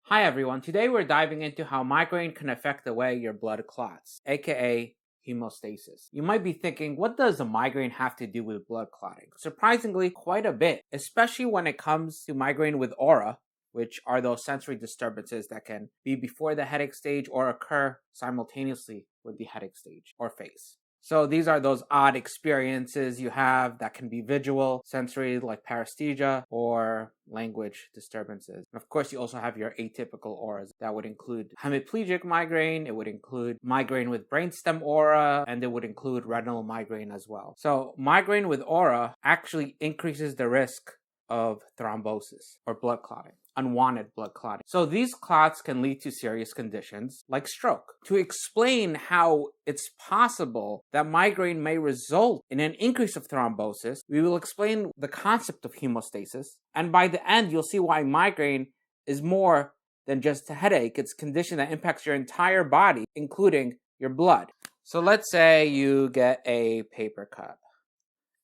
Hi everyone, today we're diving into how migraine can affect the way your blood clots, aka hemostasis. You might be thinking, what does a migraine have to do with blood clotting? Surprisingly, quite a bit, especially when it comes to migraine with aura, which are those sensory disturbances that can be before the headache stage or occur simultaneously with the headache stage or phase. So these are those odd experiences you have that can be visual, sensory like paresthesia, or language disturbances. And of course, you also have your atypical auras. That would include hemiplegic migraine, it would include migraine with brainstem aura, and it would include retinal migraine as well. So migraine with aura actually increases the risk of thrombosis or blood clotting, unwanted blood clotting. So these clots can lead to serious conditions like stroke. To explain how it's possible that migraine may result in an increase of thrombosis, we will explain the concept of hemostasis, and by the end you'll see why migraine is more than just a headache. It's a condition that impacts your entire body, including your blood. So let's say you get a paper cut.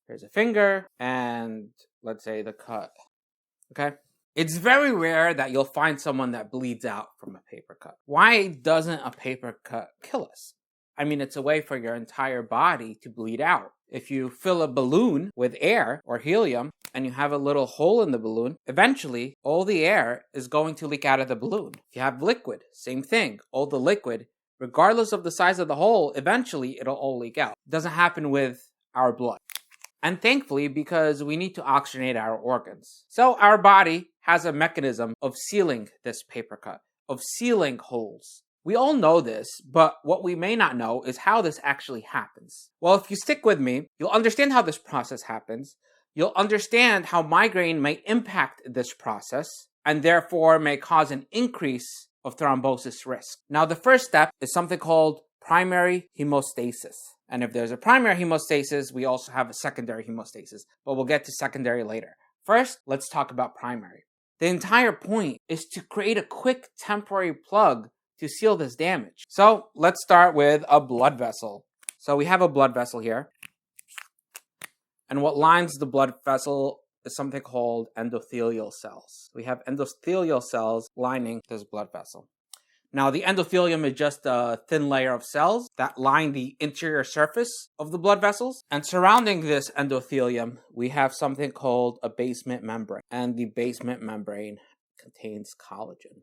Here's a finger, and let's say the cut. Okay? It's very rare that you'll find someone that bleeds out from a paper cut. Why doesn't a paper cut kill us? I mean, it's a way for your entire body to bleed out. If you fill a balloon with air or helium and you have a little hole in the balloon, eventually all the air is going to leak out of the balloon. If you have liquid, same thing. All the liquid, regardless of the size of the hole, eventually it'll all leak out. It doesn't happen with our blood. And thankfully, because we need to oxygenate our organs. So our body has a mechanism of sealing this paper cut, of sealing holes. We all know this, but what we may not know is how this actually happens. Well, if you stick with me, you'll understand how this process happens. You'll understand how migraine may impact this process and therefore may cause an increase of thrombosis risk. Now, the first step is something called primary hemostasis. And if there's a primary hemostasis, we also have a secondary hemostasis, but we'll get to secondary later. First, let's talk about primary. The entire point is to create a quick temporary plug to seal this damage. So let's start with a blood vessel. So we have a blood vessel here. And what lines the blood vessel is something called endothelial cells. We have endothelial cells lining this blood vessel. Now, the endothelium is just a thin layer of cells that line the interior surface of the blood vessels. And surrounding this endothelium, we have something called a basement membrane. And the basement membrane contains collagen.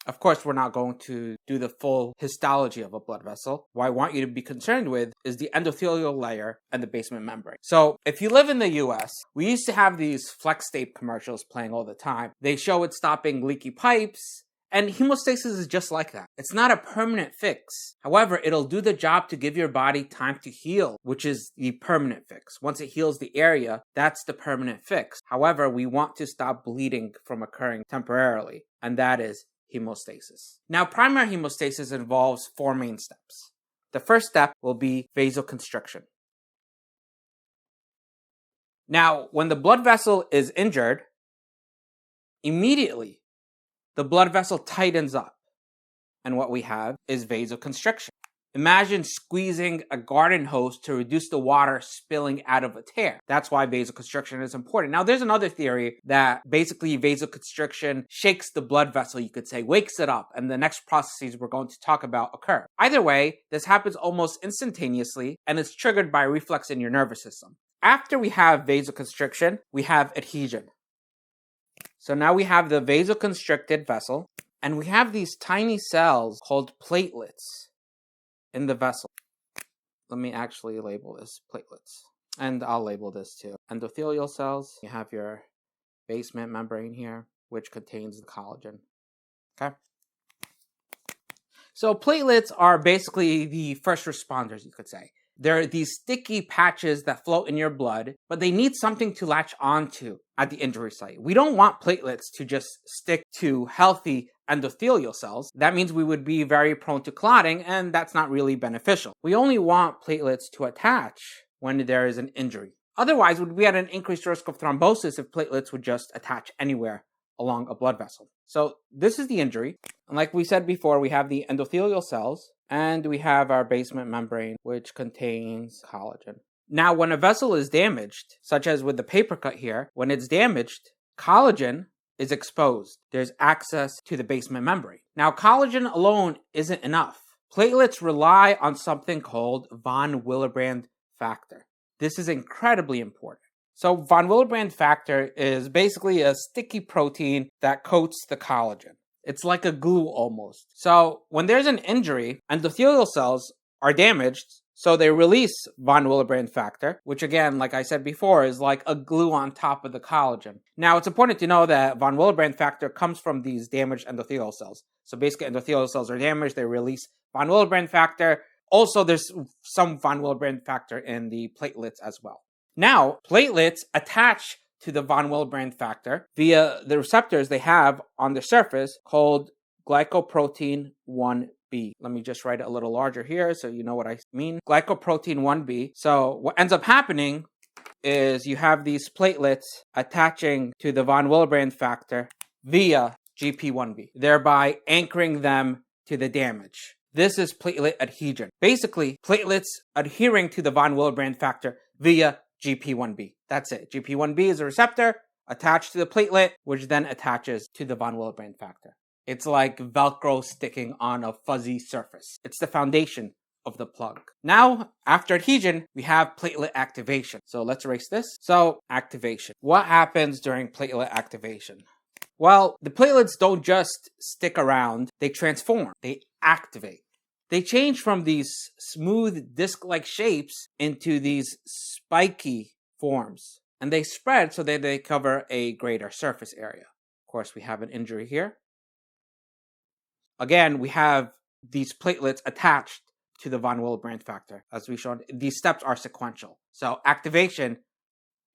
Of course, we're not going to do the full histology of a blood vessel. What I want you to be concerned with is the endothelial layer and the basement membrane. So if you live in the US, we used to have these flex tape commercials playing all the time. They show it stopping leaky pipes. And hemostasis is just like that. It's not a permanent fix. However, it'll do the job to give your body time to heal, which is the permanent fix. Once it heals the area, that's the permanent fix. However, we want to stop bleeding from occurring temporarily, and that is hemostasis. Now, primary hemostasis involves four main steps. The first step will be vasoconstriction. Now, when the blood vessel is injured, immediately the blood vessel tightens up, and what we have is vasoconstriction. Imagine squeezing a garden hose to reduce the water spilling out of a tear. That's why vasoconstriction is important. Now, there's another theory that basically vasoconstriction shakes the blood vessel, you could say, wakes it up, and the next processes we're going to talk about occur. Either way, this happens almost instantaneously, and it's triggered by a reflex in your nervous system. After we have vasoconstriction, we have adhesion. So now we have the vasoconstricted vessel, and we have these tiny cells called platelets in the vessel. Let me actually label this platelets, and I'll label this too. Endothelial cells, you have your basement membrane here, which contains the collagen. Okay? So platelets are basically the first responders, you could say. They're these sticky patches that float in your blood, but they need something to latch onto at the injury site. We don't want platelets to just stick to healthy endothelial cells. That means we would be very prone to clotting, and that's not really beneficial. We only want platelets to attach when there is an injury. Otherwise, we'd be at an increased risk of thrombosis if platelets would just attach anywhere along a blood vessel. So this is the injury. And like we said before, we have the endothelial cells, and we have our basement membrane, which contains collagen. Now, when a vessel is damaged, such as with the paper cut here, when it's damaged, collagen is exposed, there's access to the basement membrane. Now, collagen alone isn't enough. Platelets rely on something called von Willebrand factor. This is incredibly important. So von Willebrand factor is basically a sticky protein that coats the collagen. It's like a glue almost. So when there's an injury, endothelial cells are damaged, so they release von Willebrand factor, which again, like I said before, is like a glue on top of the collagen. Now, it's important to know that von Willebrand factor comes from these damaged endothelial cells. So basically, endothelial cells are damaged, they release von Willebrand factor. Also, there's some von Willebrand factor in the platelets as well. Now, platelets attach to the von Willebrand factor via the receptors they have on the surface called glycoprotein 1b. Let me just write it a little larger here so you know what I mean. Glycoprotein 1b. So what ends up happening is you have these platelets attaching to the von Willebrand factor via GP1b, thereby anchoring them to the damage. This is platelet adhesion. Basically, platelets adhering to the von Willebrand factor via GP1b. That's it. GP1b is a receptor attached to the platelet, which then attaches to the von Willebrand factor. It's like Velcro sticking on a fuzzy surface. It's the foundation of the plug. Now, after adhesion, we have platelet activation. So let's erase this. So, activation. What happens during platelet activation? Well, the platelets don't just stick around, they transform, they activate. They change from these smooth disc-like shapes into these spiky forms. And they spread so that they cover a greater surface area. Of course, we have an injury here. Again, we have these platelets attached to the von Willebrand factor. As we showed, these steps are sequential. So activation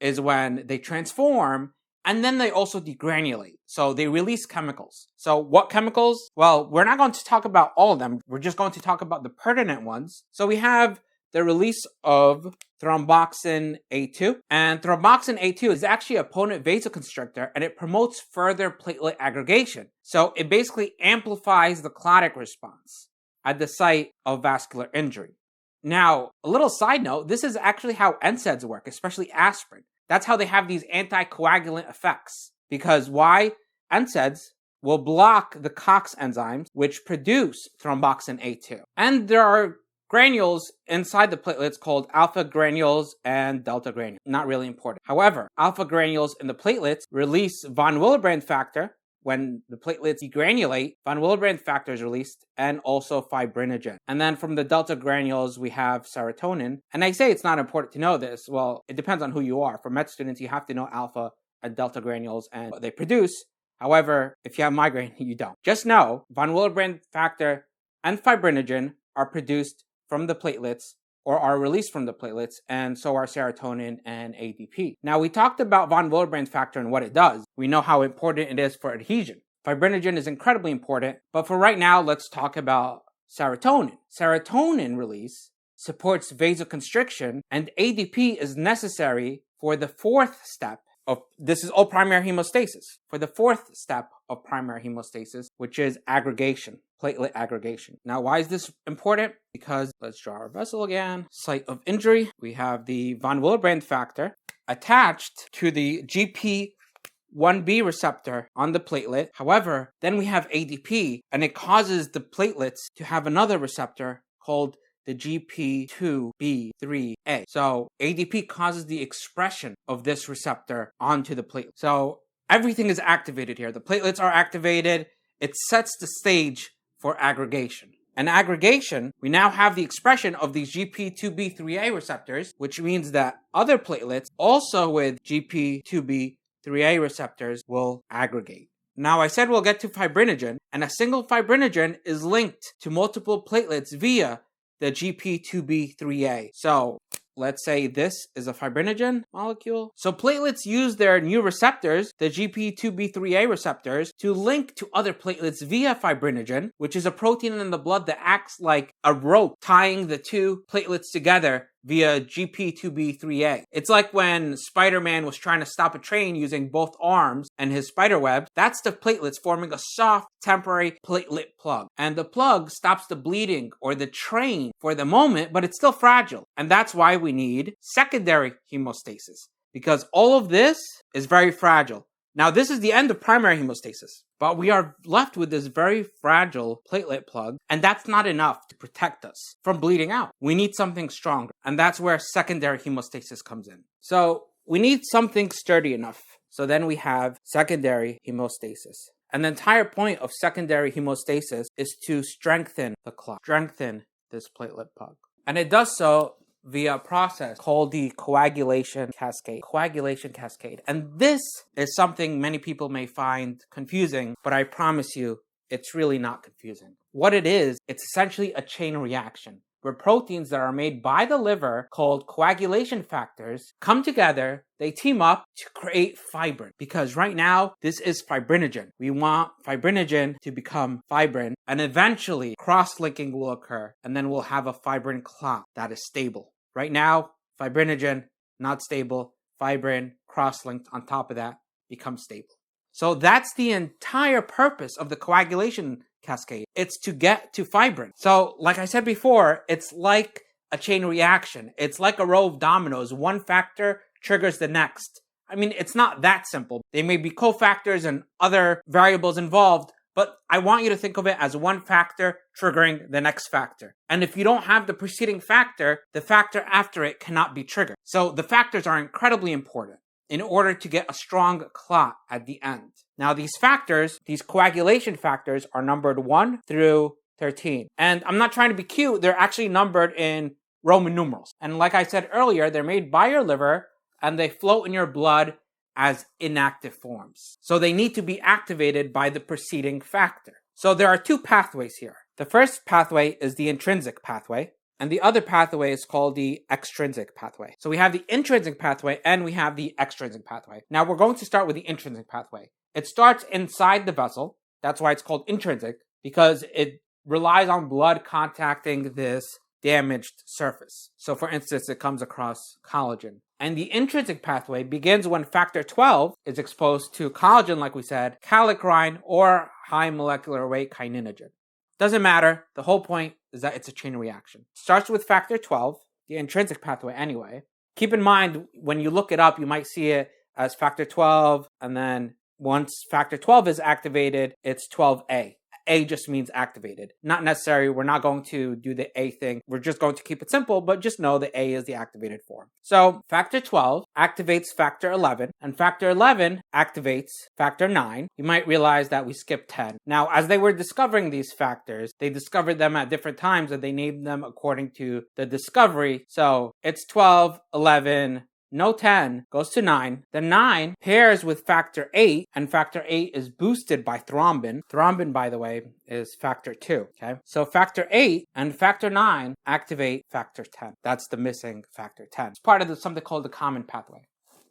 is when they transform and then they also degranulate. So they release chemicals. So what chemicals? Well, we're not going to talk about all of them. We're just going to talk about the pertinent ones. So we have the release of thromboxane A2. And thromboxane A2 is actually a potent vasoconstrictor and it promotes further platelet aggregation. So it basically amplifies the clotting response at the site of vascular injury. Now, a little side note, this is actually how NSAIDs work, especially aspirin. That's how they have these anticoagulant effects. Because why? NSAIDs will block the COX enzymes, which produce thromboxane A2. And there are granules inside the platelets called alpha granules and delta granules. Not really important. However, alpha granules in the platelets release von Willebrand factor. When the platelets degranulate, von Willebrand factor is released, and also fibrinogen. And then from the delta granules, we have serotonin. And I say it's not important to know this. Well, it depends on who you are. For med students, you have to know alpha and delta granules and what they produce. However, if you have migraine, you don't. Just know von Willebrand factor and fibrinogen are produced from the platelets or are released from the platelets, and so are serotonin and ADP. Now, we talked about von Willebrand factor and what it does. We know how important it is for adhesion. Fibrinogen is incredibly important, but for right now, let's talk about serotonin. Serotonin release supports vasoconstriction, and ADP is necessary for the fourth step of, this is all primary hemostasis, for the fourth step of primary hemostasis, which is aggregation, platelet aggregation. Now, why is this important? Because let's draw our vessel again. Site of injury, we have the von Willebrand factor attached to the GP1b receptor on the platelet. However, then we have ADP, and it causes the platelets to have another receptor called the GP2B3A. So ADP causes the expression of this receptor onto the platelet. So everything is activated here. The platelets are activated. It sets the stage for aggregation. And aggregation, we now have the expression of these GP2B3A receptors, which means that other platelets also with GP2B3A receptors will aggregate. Now, I said we'll get to fibrinogen, and a single fibrinogen is linked to multiple platelets via the GP2B3A. So let's say this is a fibrinogen molecule. So platelets use their new receptors, the GP2B3A receptors, to link to other platelets via fibrinogen, which is a protein in the blood that acts like a rope tying the two platelets together via GP2B3A. It's like when Spider-Man was trying to stop a train using both arms and his spider web. That's the platelets forming a soft, temporary platelet plug. And the plug stops the bleeding or the train for the moment, but it's still fragile. And that's why we need secondary hemostasis, because all of this is very fragile. Now, this is the end of primary hemostasis, but we are left with this very fragile platelet plug, and that's not enough to protect us from bleeding out. We need something stronger, and that's where secondary hemostasis comes in. So we need something sturdy enough. So then we have secondary hemostasis. And the entire point of secondary hemostasis is to strengthen the clot, strengthen this platelet plug. And it does so via a process called the coagulation cascade. Coagulation cascade. And this is something many people may find confusing, but I promise you, it's really not confusing. What it is, it's essentially a chain reaction where proteins that are made by the liver called coagulation factors come together, they team up to create fibrin. Because right now, this is fibrinogen. We want fibrinogen to become fibrin, and eventually cross-linking will occur, and then we'll have a fibrin clot that is stable. Right now, fibrinogen, not stable. Fibrin, cross-linked on top of that, becomes stable. So that's the entire purpose of the coagulation cascade. It's to get to fibrin. So like I said before, it's like a chain reaction. It's like a row of dominoes. One factor triggers the next. I mean, it's not that simple. There may be cofactors and other variables involved, but I want you to think of it as one factor triggering the next factor. And if you don't have the preceding factor, the factor after it cannot be triggered. So the factors are incredibly important in order to get a strong clot at the end. Now these factors, these coagulation factors, are numbered 1 through 13. And I'm not trying to be cute, they're actually numbered in Roman numerals. And like I said earlier, they're made by your liver and they float in your blood as inactive forms. So they need to be activated by the preceding factor. So there are two pathways here. The first pathway is the intrinsic pathway, and the other pathway is called the extrinsic pathway. So we have the intrinsic pathway and we have the extrinsic pathway. Now we're going to start with the intrinsic pathway. It starts inside the vessel. That's why it's called intrinsic, because it relies on blood contacting this damaged surface. So for instance, it comes across collagen. And the intrinsic pathway begins when factor 12 is exposed to collagen, like we said, kallikrein, or high molecular weight kininogen. Doesn't matter. The whole point is that it's a chain reaction. Starts with factor 12, the intrinsic pathway anyway. Keep in mind, when you look it up, you might see it as factor 12, and then once factor 12 is activated, it's 12A. A just means activated. Not necessary. We're not going to do the A thing. We're just going to keep it simple, but just know that A is the activated form. So factor 12 activates factor 11, and factor 11 activates factor 9. You might realize that we skipped 10. Now, as they were discovering these factors, they discovered them at different times, and they named them according to the discovery. So it's 12, 11, no 10, goes to 9. The 9 pairs with factor 8, and factor 8 is boosted by thrombin. Thrombin, by the way, is factor 2, okay? So factor 8 and factor 9 activate factor 10. That's the missing factor 10. It's part of something called the common pathway.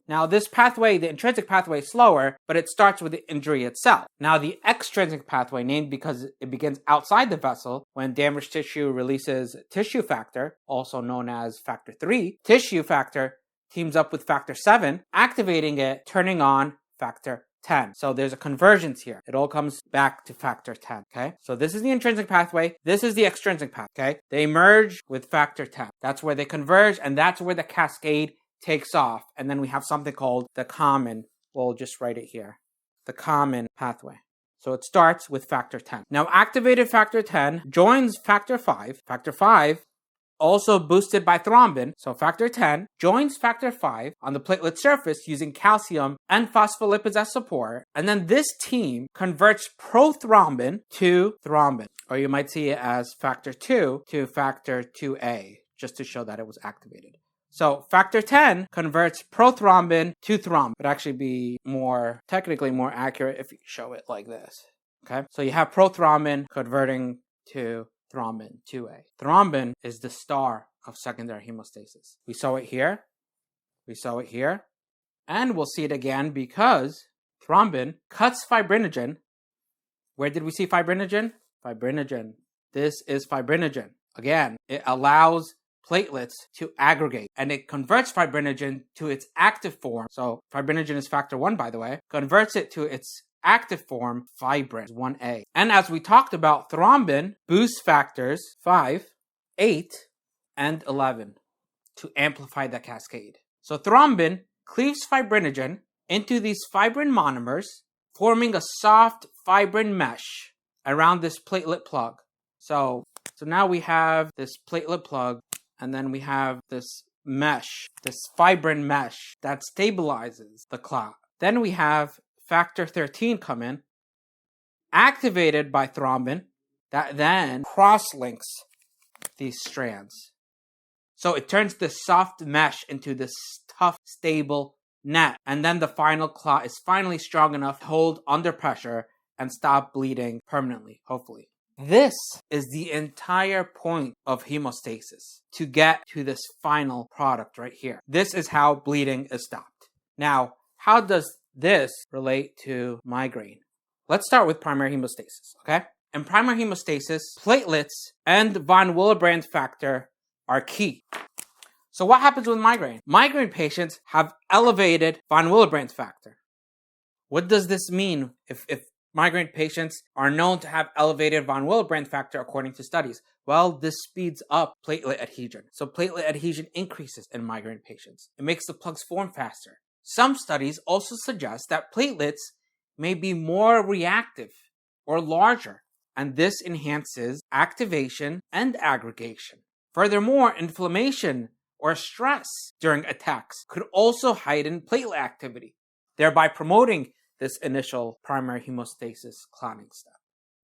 Now, this pathway, the intrinsic pathway, is slower, but it starts with the injury itself. Now, the extrinsic pathway, named because it begins outside the vessel when damaged tissue releases tissue factor, also known as factor 3, tissue factor teams up with factor 7, activating it, turning on factor 10. So there's a convergence here. It all comes back to factor 10, okay? So this is the intrinsic pathway. This is the extrinsic pathway, okay? They merge with factor 10. That's where they converge, and that's where the cascade takes off. And then we have something called the common, we'll just write it here, the common pathway. So it starts with factor 10. Now, activated factor 10 joins factor 5. Factor 5 also boosted by thrombin, so factor 10 joins factor 5 on the platelet surface using calcium and phospholipids as support, and then this team converts prothrombin to thrombin, or you might see it as factor 2 to factor 2A, just to show that it was activated. So factor 10 converts prothrombin to thrombin. It would actually be technically more accurate if you show it like this, okay? So you have prothrombin converting to thrombin 2A. Thrombin is the star of secondary hemostasis. We saw it here, we saw it here, and we'll see it again because thrombin cuts fibrinogen. Where did we see fibrinogen? Fibrinogen. This is fibrinogen. Again, it allows platelets to aggregate, and it converts fibrinogen to its active form. So fibrinogen is factor 1, by the way, converts it to its active form, fibrin, 1A. And as we talked about, thrombin boosts factors 5, 8, and 11 to amplify the cascade. So thrombin cleaves fibrinogen into these fibrin monomers, forming a soft fibrin mesh around this platelet plug. So now we have this platelet plug, and then we have this mesh, this fibrin mesh that stabilizes the clot. Then we have factor 13 come in, activated by thrombin, that then cross-links these strands. So it turns this soft mesh into this tough, stable net. And then the final clot is finally strong enough to hold under pressure and stop bleeding permanently, hopefully. This is the entire point of hemostasis, to get to this final product right here. This is how bleeding is stopped. Now, how does this relate to migraine? Let's start with primary hemostasis, okay? In primary hemostasis, platelets and von Willebrand factor are key. So what happens with migraine? Migraine patients have elevated von Willebrand factor. What does this mean if migraine patients are known to have elevated von Willebrand factor according to studies? Well, this speeds up platelet adhesion. So platelet adhesion increases in migraine patients. It makes the plugs form faster. Some studies also suggest that platelets may be more reactive or larger, and this enhances activation and aggregation. Furthermore, inflammation or stress during attacks could also heighten platelet activity, thereby promoting this initial primary hemostasis clotting step.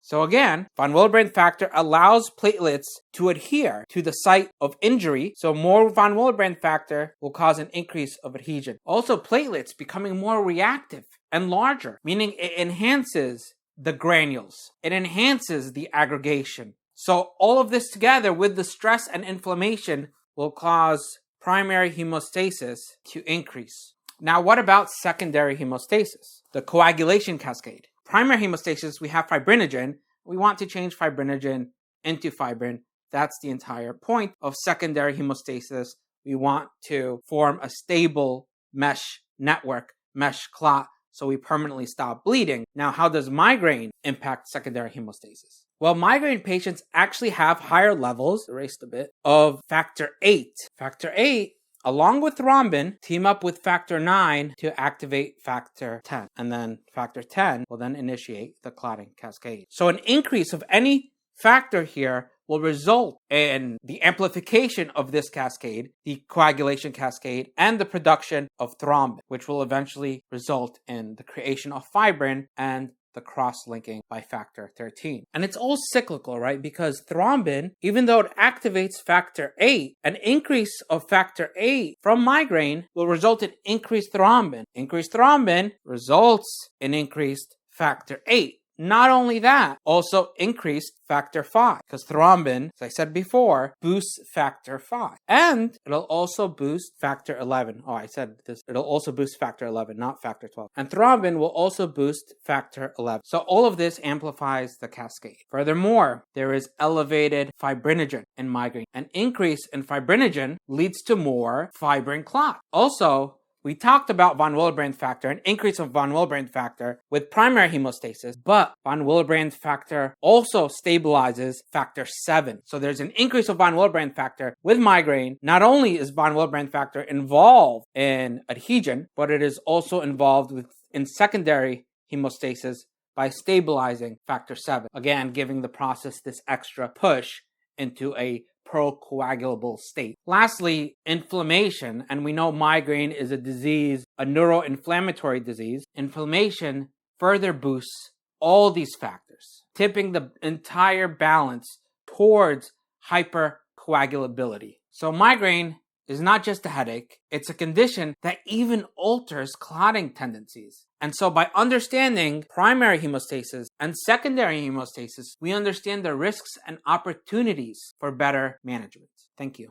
So again, von Willebrand factor allows platelets to adhere to the site of injury, so more von Willebrand factor will cause an increase of adhesion. Also, platelets becoming more reactive and larger, meaning it enhances the granules. It enhances the aggregation. So all of this together with the stress and inflammation will cause primary hemostasis to increase. Now, what about secondary hemostasis? The coagulation cascade. Primary hemostasis, we have fibrinogen. We want to change fibrinogen into fibrin. That's the entire point of secondary hemostasis. We want to form a stable mesh network, mesh clot, so we permanently stop bleeding. Now, how does migraine impact secondary hemostasis? Well, migraine patients actually have higher levels, erased a bit, of factor 8. Factor 8, along with thrombin, team up with factor 9 to activate factor 10. And then factor 10 will then initiate the clotting cascade. So an increase of any factor here will result in the amplification of this cascade, the coagulation cascade, and the production of thrombin, which will eventually result in the creation of fibrin and the cross-linking by factor 13. And it's all cyclical, right? Because thrombin, even though it activates factor 8, an increase of factor 8 from migraine will result in increased thrombin. Increased thrombin results in increased factor 8. Not only that, also increased factor 5, because thrombin, as I said before, boosts factor 5. And it'll also boost factor 11. Oh, I said this. It'll also boost factor 11, not factor 12. And thrombin will also boost factor 11. So all of this amplifies the cascade. Furthermore, there is elevated fibrinogen in migraine. An increase in fibrinogen leads to more fibrin clot. Also, we talked about von Willebrand factor, an increase of von Willebrand factor with primary hemostasis, but von Willebrand factor also stabilizes factor 7. So there's an increase of von Willebrand factor with migraine. Not only is von Willebrand factor involved in adhesion, but it is also involved in secondary hemostasis by stabilizing factor 7. Again, giving the process this extra push into a procoagulable state. Lastly, inflammation, and we know migraine is a disease, a neuroinflammatory disease. Inflammation further boosts all these factors, tipping the entire balance towards hypercoagulability. So migraine is not just a headache, it's a condition that even alters clotting tendencies. And so by understanding primary hemostasis and secondary hemostasis, we understand the risks and opportunities for better management. Thank you.